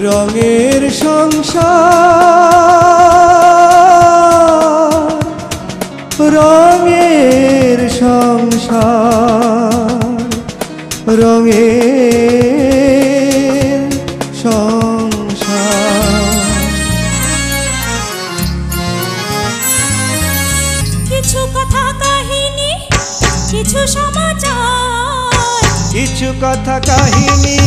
রঙের সংসার, রঙের সংসার, রঙের সংসার। কিছু কথা কাহিনী, কিছু সমাচার, কিছু কথা কাহিনী,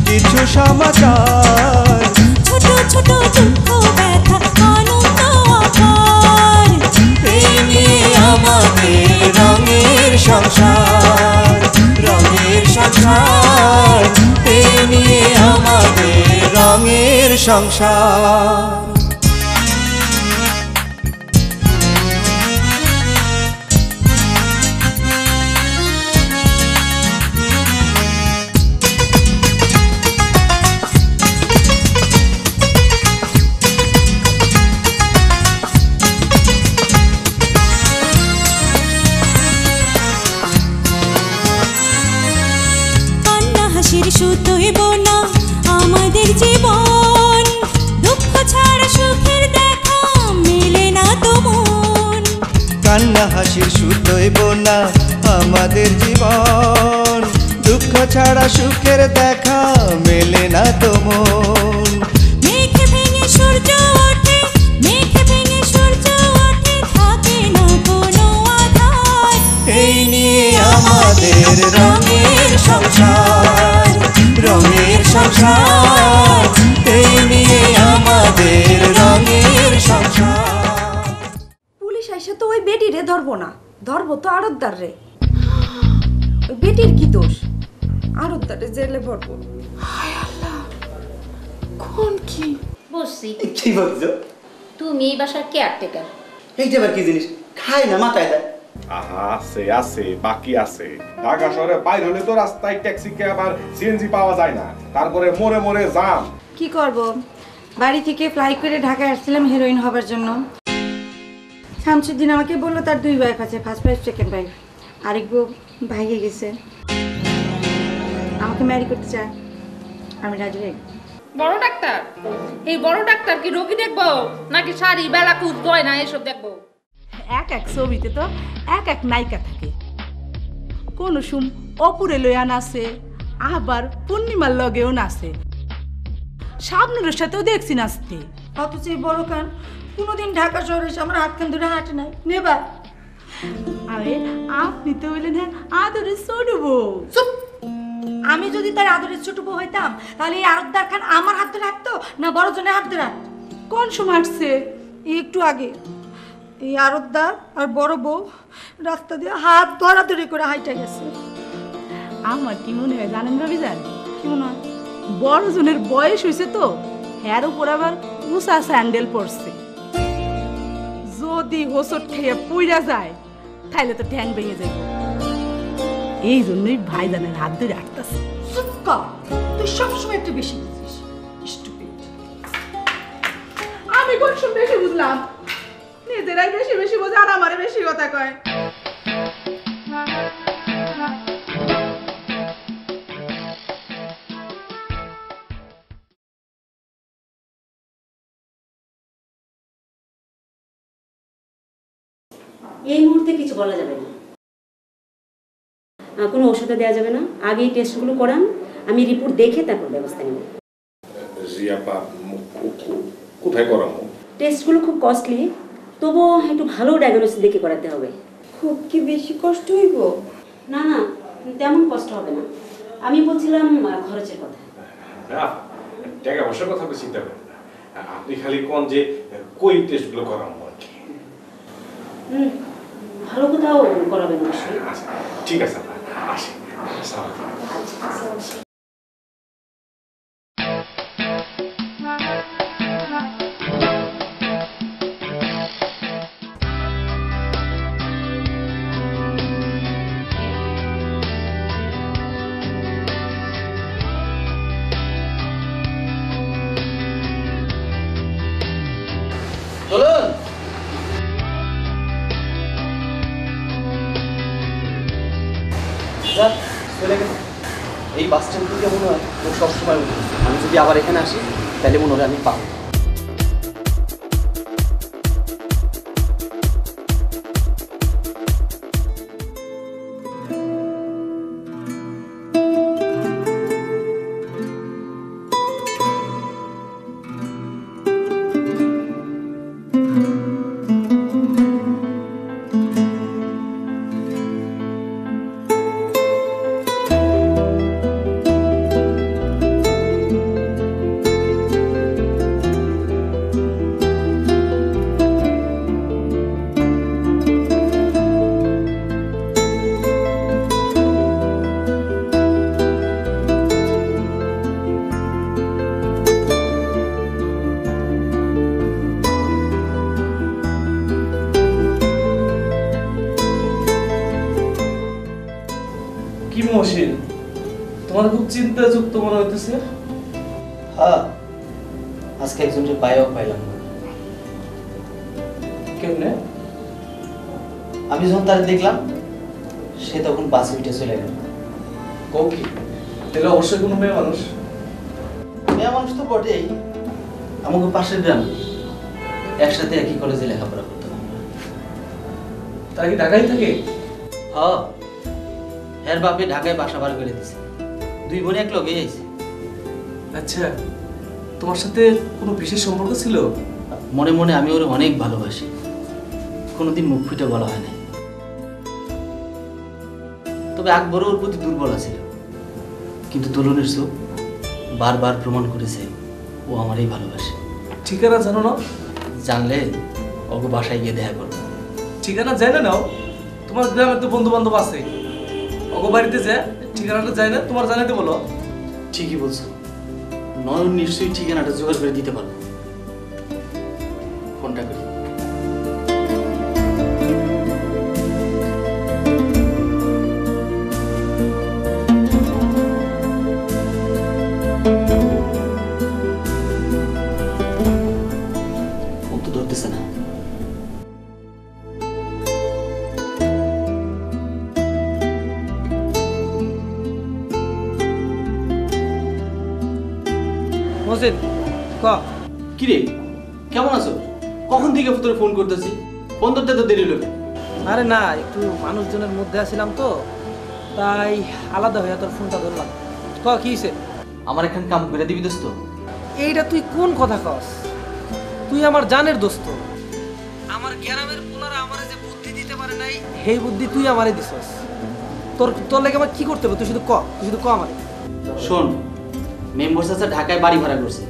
কিছু সমাচার, ছোট ছোট দুঃখ ব্যথা আনন্দ আকার। এই নিয়ে আমাদের রঙের সংসার, রঙের সংসার, এই নিয়ে আমাদের রঙের সংসার। শুধু হইব না আমাদের জীবন, দুঃখ ছাড়া সুখের দেখা মেলে না তো মন। কান্না হাসির সুখ হইব না আমাদের জীবন, দুঃখ ছাড়া সুখের দেখা মেলে না তো মন। মেঘ ভেঙে সূর্য ওঠে, মেঘ ভেঙে সূর্য ওঠে, থাকে না কোনো আধার। এই নিয়ে আমাদের রঙের সংসার, রঙের সংসার, এই নিয়ে আমাদের রঙের সংসার। পুলিশ এসে তো ওই বেটিরে ধরবো না, ধরবো তো আড়তদার রে। ওই বেটির কি দোষ? আড়তদারে জেলে ভরবো। হায় আল্লাহ, কোন কি বসছি। কি বলছো? তুমি এই বাসার কেয়ারটেকার। এইটা আবার কি জিনিস? খায় না মাথায় দেয়। আহা, আছে আছে, বাকি আছে। ঢাকা শহরে বাইরে হলে তো রাস্তায় ট্যাক্সিকে আবার সিএনজি পাওয়া যায় না, তারপরে মোড়ে মোড়ে জাম। কি করব, বাড়ি থেকে ফ্লাই করে ঢাকায় আসছিলাম হেরোইন হবার জন্য। শামসুদ্দিন আমাকে বললো তার 2 ওয়াইফ আছে, ফার্স্ট ওয়াইফ সেকেন্ড ওয়াইফ, আরেক বউ ভাইয়ে গেছে, আমাকে ম্যারি করতে চায়। আমি রাজি হই। বড় ডাক্তার, এই বড় ডাক্তার কি রোগী দেখবো নাকি শাড়ি বেলাকুচ গয়না এসব দেখবো? এক এক ছবিতে তো এক এক নায়িকা থাকে, কোন সুম অপুরে লইয়া নাচে, আবার পূর্ণিমার লগেও নাচে, শাবনুরের সাথেও দেখছি নাচতে। অথচ এই বড় কান কোনোদিন ঢাকা শহরে এসে আমার হাতখান ধরে হাঁটে নাই। নেবা আরে আপনি তো বললেন হ্যাঁ আদরের ছোট বউ। আমি যদি তার আদরের ছোট বউ হইতাম তাহলে এই আরতদার খান আমার হাত ধরে হাঁটতো না বড় জনের হাত ধরে হাঁটতো? কোন সময় আসছে? একটু আগে এই আরতদার আর বড় বউ রাস্তা দিয়ে হাত ধরাধরি করে হাইটা গেছে। আমার কি মনে হয় জানেন ভাবি? জান কি মনে হয়, বড় জনের বয়স হয়েছে তো, হ্যার উপর আবার উঁচা স্যান্ডেল পরছে, যদি হোসট খেয়ে পুইরা যায় তাহলে তো ঠ্যাং ভেঙে যাবে। এই জন্যই ভাইজানের হাত ধরে আটকাছে। তুই সবসময় একটু বেশি বুঝিস। আমি কোন সময় বেশি বুঝলাম? নিজেরাই বেশি বেশি বোঝে আর আমারে বেশি কথা কয়। এই মুহূর্তে কিছু বলা যাবে না, কোনো ওষুধও দেওয়া যাবে না। আগে এই টেস্টগুলো করান, আমি রিপোর্ট দেখে তারপর ব্যবস্থা নেব। কোথায় করাবো? টেস্টগুলো খুব কস্টলি, তবুও একটু ভালো ডায়াগনোসিস দেখে করাতে হবে। খুব কি বেশি কষ্ট হইব? না না, তেমন কষ্ট হবে না। আমি বলছিলাম খরচের কথা। টাকা পয়সার কথা চিন্তা করেন না, আপনি খালি কোন যে কই টেস্টগুলো করাবো আর কি। ভালো কোথাও করাবেন অবশ্যই। ঠিক আছে, আসি। এই বাস স্ট্যান্ড থেকে মনে হয় ও সবসময় উঠে। আমি যদি আবার এখানে আসি তাহলে মনে হয় আমি পাবো। কি মহসিন, তোমার খুব চিন্তাযুক্ত মনে হইতেছে। হ্যাঁ, আজকে একজনকে পাইও পাইলাম না। কেমনে? আমি যখন তার দেখলাম সে তখন বাসে উঠে চলে গেল। কি তাহলে অবশ্যই কোনো মেয়ে মানুষ। মেয়ে মানুষ তো বটেই, আমাকে পাশের গ্রাম, একসাথে একই কলেজে লেখাপড়া করতাম আমরা। তারা কি ঢাকায় থাকে? হ্যাঁ, এর বাপে ঢাকায় বাসা বার করে দিছে। দুই বোনে এক লগে আইছে। আচ্ছা, তোমার সাথে কোনো বিশেষ সম্পর্ক ছিল? মনে মনে আমি ওর অনেক ভালোবাসি, কোনোদিন মুখ ফুটে বলা হয় না। তবে আকবরও ওর প্রতি দুর্বল ছিল, কিন্তু দুলনের চোখ বারবার প্রমাণ করেছে ও আমারই ভালোবাসে। ঠিকানা জানো না? জানলে ওকে বাসায় গিয়ে দেখা করবো। ঠিকানা জানে নাও, তোমার গ্রামে তো বন্ধু বান্ধব আছে, ওকে বাড়িতে যা, ঠিকানাটা যায় না তোমার জানাতে বলো। ঠিকই বলছো, নয়ন নিশ্চয়ই ঠিকানাটা জোগাড় করে দিতে পারবো। ফোনটা করি। ফোন তো ধরতেছে না। মহসিন, কি রে, কেমন আছো? কখন থেকে তোর ফোন করতেছি, ফোন ধরতে তো দেরি হলো। আরে না, একটু মানুষজনের মধ্যে আছিলাম তো, তাই আলাদা হয়ে তোর ফোনটা ধরলাম। কি হয়েছে? আমার এখান কাম করে দিবি দোস্ত? এইটা তুই কোন কথা কস? তুই আমার জানের দোস্ত। আমার গ্রামের পোলারা আমারে যে বুদ্ধি দিতে পারে নাই, সেই বুদ্ধি তুই আমারে দিছস। তোর লাগে আমার কি করতে হবে? তুই শুধু ক আমারে। শোন, মেম্বার চাচা ঢাকায় বাড়ি ভাড়া করছে,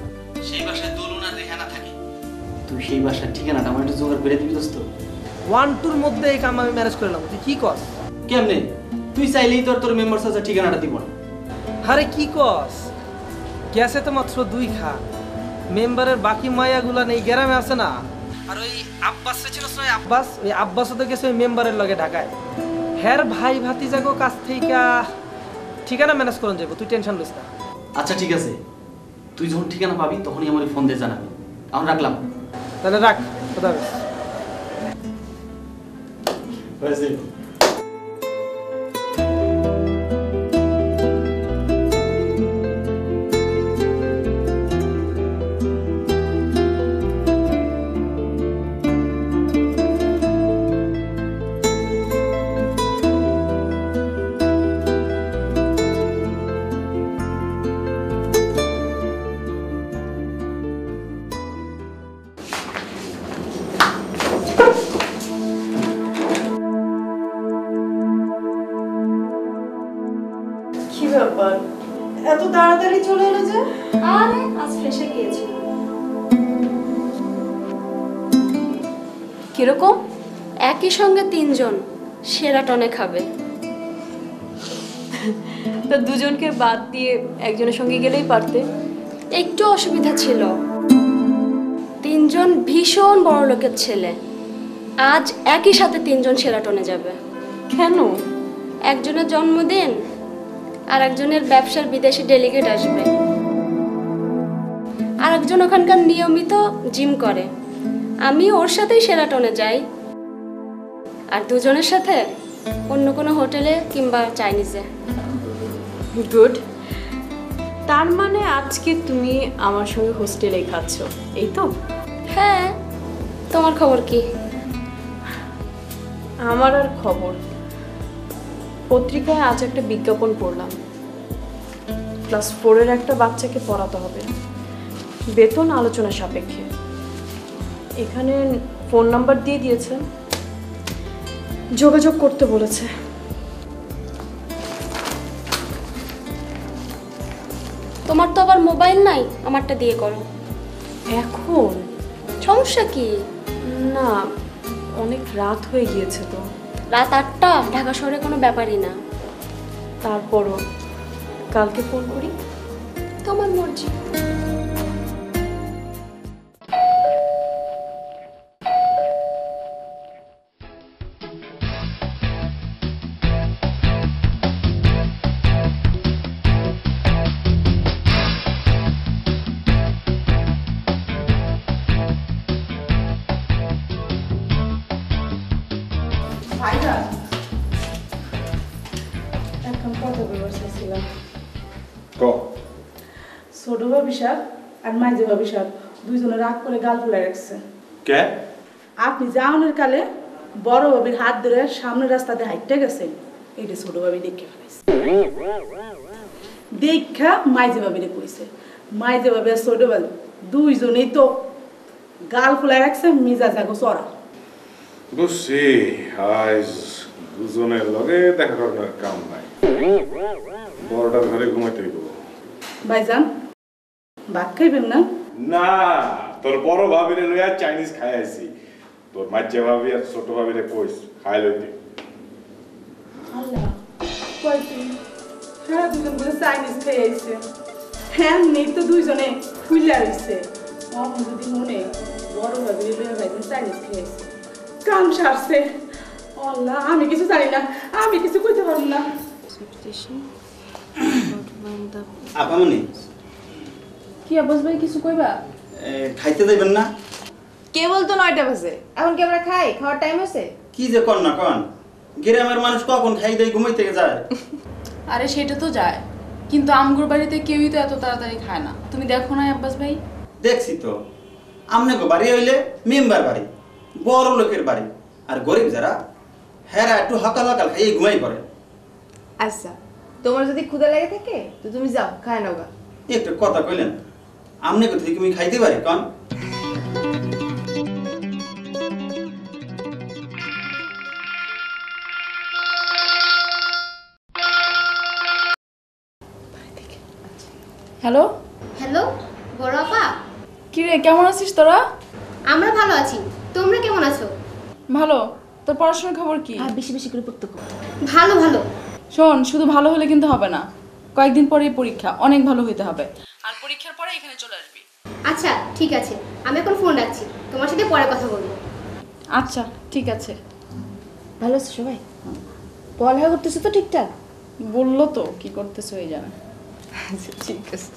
সেই বাসায় দোলন আর রেহানা থাকে। তুই সেই বাসার ঠিকানাটা আমার একটু জোগাড় করে দিবি দোস্ত। 1-2 মধ্যে এই কাম আমি ম্যানেজ করে নিলাম। তুই কি কস? কেমনে? তুই চাইলেই তোর মেম্বার চাচা ঠিকানাটা দিব না। আরে কি কস? গ্যাসে তো মাত্র 2 খান, মেম্বারের বাকি মায়াগুলা নেই গ্রামে আছে না। আর ওই আব্বাস ছিল না, ওই আব্বাসও তো গেছে ওই মেম্বারের লগে ঢাকায়। হ্যার ভাই ভাতিজাগো কাছ থেকে ঠিকানা ম্যানেজ করন যাবো, তুই টেনশন লইস না। আচ্ছা ঠিক আছে, তুই যখন ঠিকানা পাবি তখনই আমার ফোন দিয়ে জানাবি। এখন রাখলাম। তাহলে রাখ, কথা হয়েছে। কি ব্যাপার, এত তাড়াতাড়ি চলে এলো যে? আরে আজ ফ্রেশে গিয়েছি। কিরকম? একই সঙ্গে 3 জন সেরাটনে খাবে, তো দুজনকে বাদ দিয়ে একজনের সঙ্গে গেলেই পারতে। একটু অসুবিধা ছিল, 3 জন ভীষণ বড় লোকের ছেলে, আজ একই সাথে 3 জন সেরাটনে যাবে। কেন? একজনের জন্মদিন, আর একজনের ব্যবসার বিদেশি ডেলিগেট আসবে, আর একজন ওখানকার নিয়মিত জিম করে। আমি ওর সাথেই সেরাটনে যাই, আর দুজনের সাথে অন্য কোনো হোটেলে কিংবা চাইনিজে। গুড, তার মানে আজকে তুমি আমার সঙ্গে হোস্টেলে খাচ্ছ, এই তো? হ্যাঁ, তোমার খবর কি? আমার আর খবর, পত্রিকায় আজ একটা বিজ্ঞাপন পড়লাম, ক্লাস 4-এর একটা বাচ্চাকে পড়াতে হবে, বেতন আলোচনা সাপেক্ষে। এখানে ফোন নাম্বার দিয়ে দিয়েছে, যোগাযোগ করতে বলেছে। তোমার তো আবার মোবাইল নাই, আমারটা দিয়ে করো। এখন সমস্যা কি? না, অনেক রাত হয়ে গিয়েছে তো। রাত 8টা ঢাকা শহরে কোনো ব্যাপারই না। তারপরও কালকে ফোন করি। তোমার মর্জি। এখন কত ব্যবস্থা ছিল ক ছোট ভাবিসার আর মাইজে ভাবিসার দুইজনে রাগ করে গাল ফুলে রাখছে। কে? আপনি যাওয়ানোর কালে বড় ভাবির হাত ধরে সামনের রাস্তাতে হাইটটা গেছেন, এটা ছোট ভাবি দেখে ফেলাইছে। দেখা মাইজে ভাবিরে কইছে, মাইজে ভাবি আর ছোট ভাবি দুইজনেই তো গাল ফুলে রাখছে, মিজাজ আগো চড়া। বুঝছি, আজ দুজনের লগে দেখা করার কাম নাই, বড়টার ঘরে ঘুমাইতে হইব। ভাইজান ভাত খাইবেন না? না, তোর বড় ভাবিরে লইয়া চাইনিজ খাই আইছি, তোর মাঝে ভাবি আর ছোট ভাবিরে কইস খাই লইতে। আল্লাহ কয়টি হ্যাঁ, দুজন বলে চাইনিজ খেয়ে আইছে। হ্যাঁ, নেই তো দুইজনে ফুলে আইছে। আমার যদি মনে বড় ভাবি ভাইজান চাইনিজ খেয়ে আইছে, কাম সারছে। আল্লাহ, আমি কিছু জানি না, আমি কিছু কইতে পারব না। আপামনি কি আব্বাস ভাই কিছু কইবা? খাইতে যাইবেন না? কে বলতো 9টা বাজে? এখন কি আমরা খাই? খাওয়ার টাইম আছে? কি যে কর না কন, গ্রামের মানুষ কখন খাই দেয় ঘুমাই থেকে যায়। আরে সেটা তো যায়, কিন্তু আমগুর বাড়িতে কেউই তো এত তাড়াতাড়ি খায় না। তুমি দেখো না আব্বাস ভাই? দেখছি তো, আমনে বাড়ি হইলে মেম্বার বাড়ি, বড় লোকের বাড়ি, আর গরিব যারা হেরা একটু হকাল হকাল খাইয়ে ঘুমাই পড়ে। আচ্ছা, তোমার যদি ক্ষুধা লেগে থাকে তো তুমি যাও খায় নাও গা। একটু কথা কইলেন, আমনে কোথায় তুমি খাইতে পারি কন? হ্যালো হ্যালো, বড় আপা। কি রে, কেমন আছিস তোরা? আমরা ভালো আছি, তোমরা কেমন আছো? ভালো। তোর পড়াশোনার খবর কি? বেশি বেশি করে পড়তে কর। ভালো ভালো। শোন, শুধু ভালো হলে কিন্তু হবে না, কয়েকদিন পরেই পরীক্ষা, অনেক ভালো হইতে হবে, আর পরীক্ষার পরে এখানে চলে আসবি। আচ্ছা ঠিক আছে, আমি এখন ফোন রাখছি, তোমার সাথে পরে কথা বলবো। আচ্ছা ঠিক আছে। ভালো আছো সবাই? পড়ালেখা করতেছো তো ঠিকঠাক? বললো তো কি করতেছো এই জানা। আচ্ছা ঠিক আছে।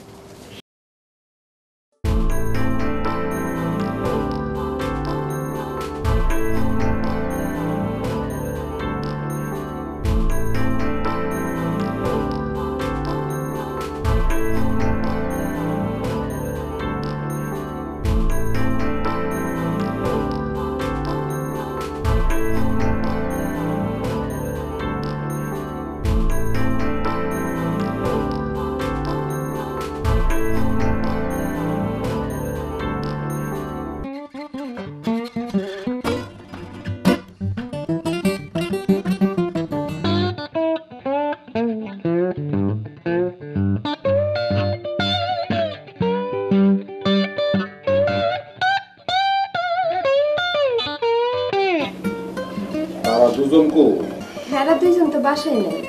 হেরা দুইজন তো বাসায় নেই।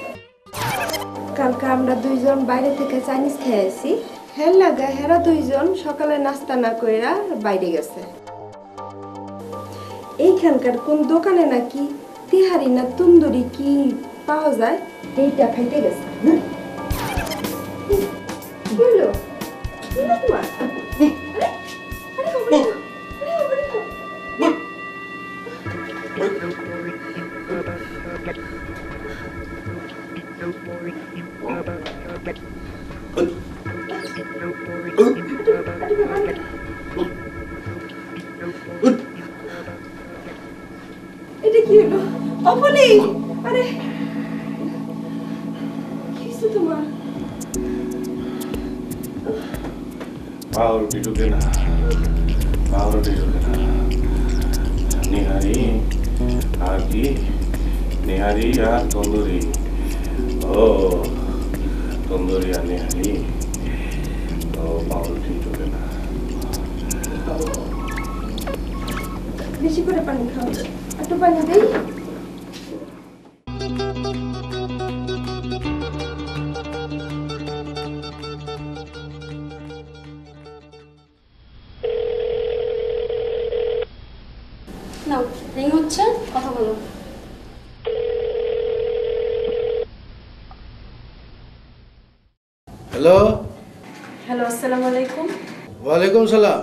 কালকে আমরা দুইজন বাইরে থেকে চাইনিজ খেয়ে আসি। হের লাগা হেরা দুইজন সকালে নাস্তা না কইরা বাইরে গেছে। এইখানকার কোন দোকানে নাকি তিহারি না তন্দুরি কি পাওয়া যায়, এইটা খাইতে গেছে। কি হলো? কি হলো তোমার? এটা কি হলো অপনি? আরে কি হয়েছে তোমার? পাউরুটি ঢুকে না, পাউরুটি ঢুকে না। নিহারি আর কি? নিহারি আর তন্দুরি। ও তন্দুরি আর নিহারি। ও পাউরুটি ঢুকে না। বেশি করে পানি খাও, একটু পানি দেই। নাও রিং হচ্ছে, কথা বলো। হ্যালো হ্যালো, আসসালামু আলাইকুম। ওয়ালাইকুম সালাম।